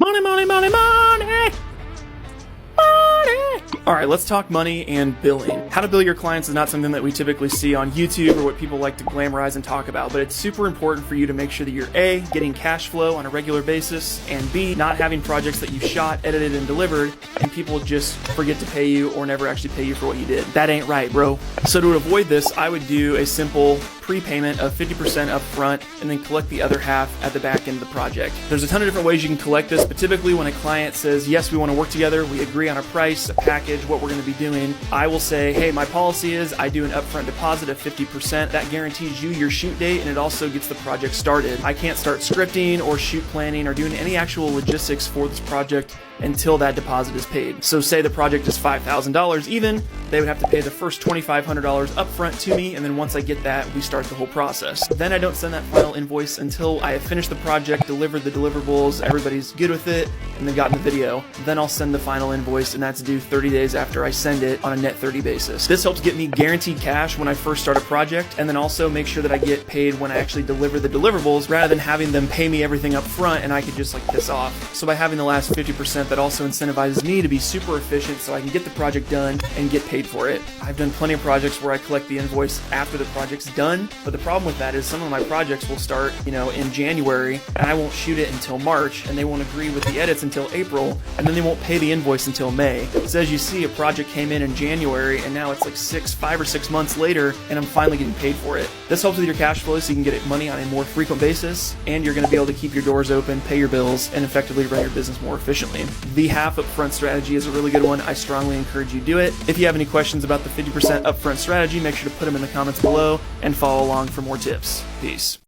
Money, money, money, money! Money! Alright, let's talk money and billing. How to bill your clients is not something that we typically see on YouTube or what people like to glamorize and talk about, but it's super important for you to make sure that you're A, getting cash flow on a regular basis, and B, not having projects that you shot, edited, and delivered, and people just forget to pay you or never actually pay you for what you did. That ain't right, bro. So to avoid this, I would do a simple prepayment of 50% up front and then collect the other half at the back end of the project. There's a ton of different ways you can collect this, but typically when a client says, yes, we want to work together, we agree on a price, a package, what we're going to be doing, I will say, hey, my policy is I do an upfront deposit of 50%. That guarantees you your shoot date, and it also gets the project started. I can't start scripting or shoot planning or doing any actual logistics for this project until that deposit is paid. So say the project is $5,000 even, they would have to pay the first $2,500 upfront to me, and then once I get that, we start the whole process. Then I don't send that final invoice until I have finished the project, delivered the deliverables, everybody's good with it, and then gotten the video. Then I'll send the final invoice, and that's due 30 days after I send it on a net 30 basis. This helps get me guaranteed cash when I first start a project, and then also make sure that I get paid when I actually deliver the deliverables, rather than having them pay me everything up front and I could just like piss off. So by having the last 50%, that also incentivizes me to be super efficient so I can get the project done and get paid for it. I've done plenty of projects where I collect the invoice after the project's done, but the problem with that is some of my projects will start, in January, and I won't shoot it until March, and they won't agree with the edits until April, and then they won't pay the invoice until May. So as you see, a project came in January, and now it's like 5 or 6 months later, and I'm finally getting paid for it. This helps with your cash flow so you can get money on a more frequent basis, and you're going to be able to keep your doors open, pay your bills, and effectively run your business more efficiently. The half upfront strategy is a really good one. I strongly encourage you to do it. If you have any questions about the 50% upfront strategy, make sure to put them in the comments below and follow along for more tips. Peace.